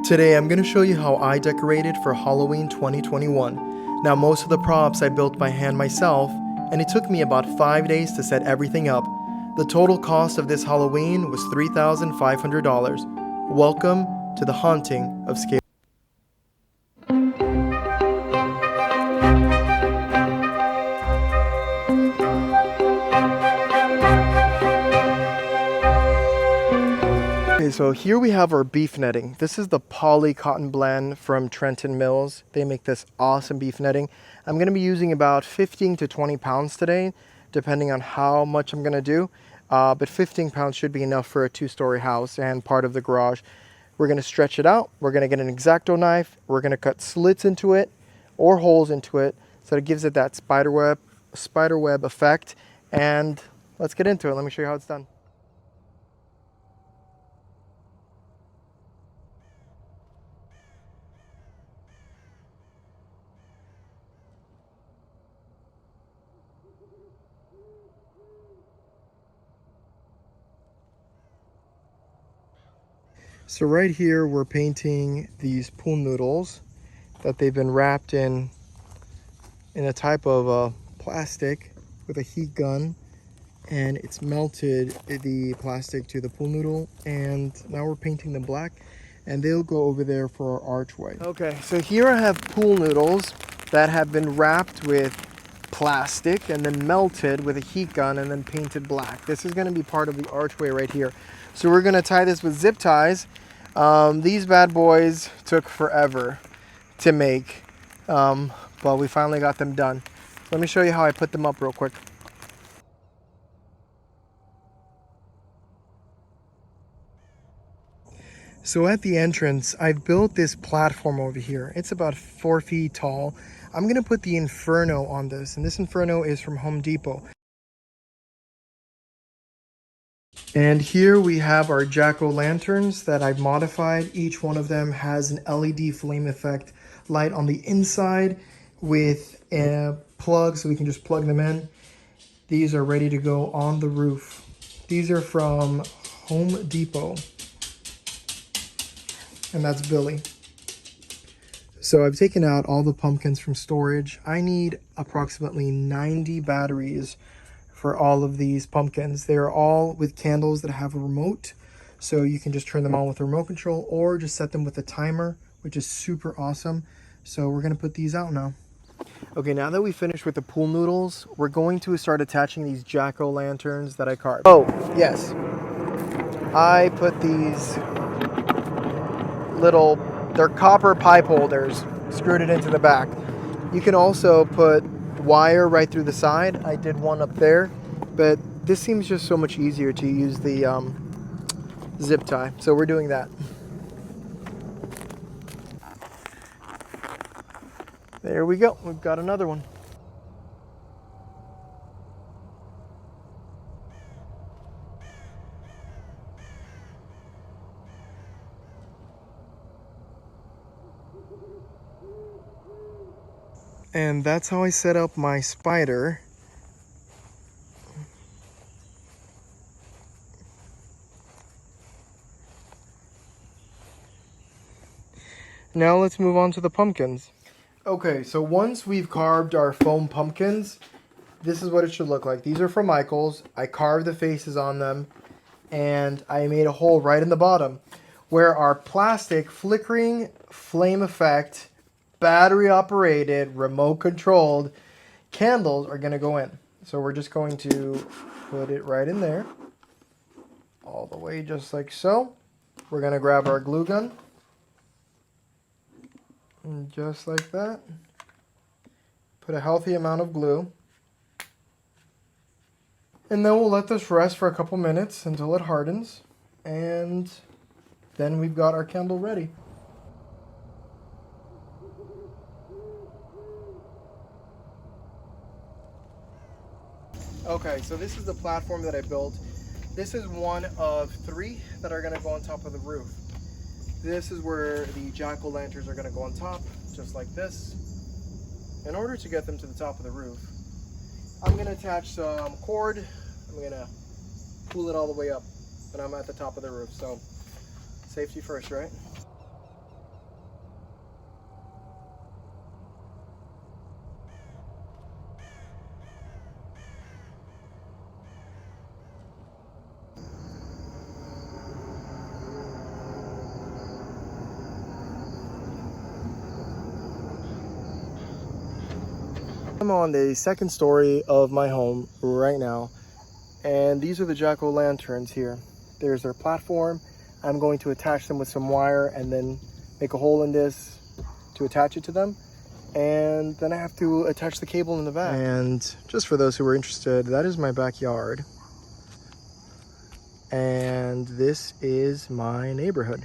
Today I'm going to show you how I decorated for Halloween 2021. Now most of the props I built by hand myself, and it took me about 5 days to set everything up. The total cost of this Halloween was $3,500. Welcome to the haunting of Scaleybark. Okay, so here we have our beef netting. This is the poly cotton blend from Trenton Mills. They make this awesome beef netting. I'm going to be using about 15 to 20 pounds today, depending on how much I'm going to do. But 15 pounds should be enough for a 2-story house and part of the garage. We're going to stretch it out. We're going to get an X-Acto knife. We're going to cut slits into it or holes into it so it gives it that spider web effect. And let's get into it. Let me show you how it's done. So right here we're painting these pool noodles that they've been wrapped in a type of plastic with a heat gun, and it's melted the plastic to the pool noodle, and now we're painting them black and they'll go over there for our archway. Okay, so here I have pool noodles that have been wrapped with plastic and then melted with a heat gun and then painted black. This is going to be part of the archway right here. So we're going to tie this with zip ties. These bad boys took forever to make, but we finally got them done. Let me show you how I put them up real quick. So at the entrance, I've built this platform over here. It's about 4 feet tall. I'm going to put the Inferno on this, and this Inferno is from Home Depot. And here we have our jack-o'-lanterns that I've modified. Each one of them has an LED flame effect light on the inside with a plug, so we can just plug them in. These are ready to go on the roof. These are from Home Depot. And that's Billy. So I've taken out all the pumpkins from storage. I need approximately 90 batteries for all of these pumpkins. They are all with candles that have a remote, so you can just turn them on with a remote control or just set them with a timer, which is super awesome. So we're gonna put these out now. Okay, now that we finished with the pool noodles, we're going to start attaching these jack-o'-lanterns that I carved. Oh, yes. I put these they're copper pipe holders, screwed it into the back. You can also put wire right through the side. I did one up there, but this seems just so much easier to use the zip tie, so we're doing that. There we go, we've got another one. And that's how I set up my spider. Now let's move on to the pumpkins. Okay, so once we've carved our foam pumpkins, this is what it should look like. These are from Michael's. I carved the faces on them, and I made a hole right in the bottom where our plastic flickering flame effect, battery operated, remote controlled candles are going to go in. So we're just going to put it right in there, all the way just like so. We're going to grab our glue gun, and just like that, put a healthy amount of glue, and then we'll let this rest for a couple minutes until it hardens, and then we've got our candle ready. Okay, so this is the platform that I built. This is one of 3 that are going to go on top of the roof. This is where the jack-o'-lanterns are going to go on top, just like this. In order to get them to the top of the roof, I'm going to attach some cord. I'm going to pull it all the way up, and I'm at the top of the roof. So safety first, right? I'm on the second story of my home right now, and these are the jack-o'-lanterns here. There's their platform. I'm going to attach them with some wire and then make a hole in this to attach it to them. And then I have to attach the cable in the back. And just for those who are interested, that is my backyard. And this is my neighborhood.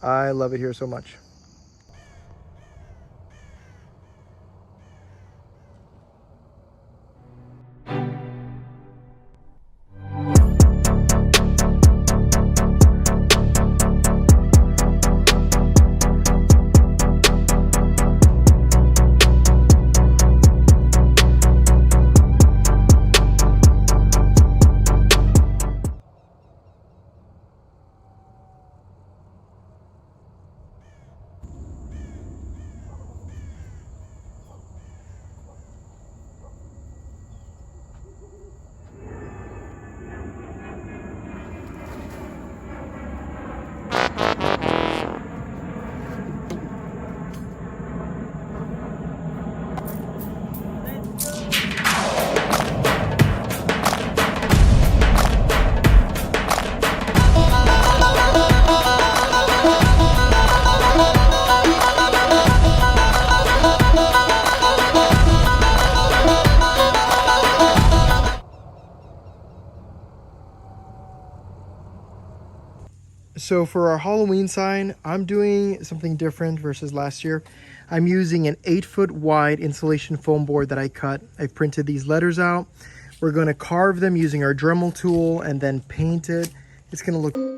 I love it here so much. So for our Halloween sign, I'm doing something different versus last year. I'm using an 8-foot wide insulation foam board that I cut. I've printed these letters out. We're going to carve them using our Dremel tool and then paint it. It's going to look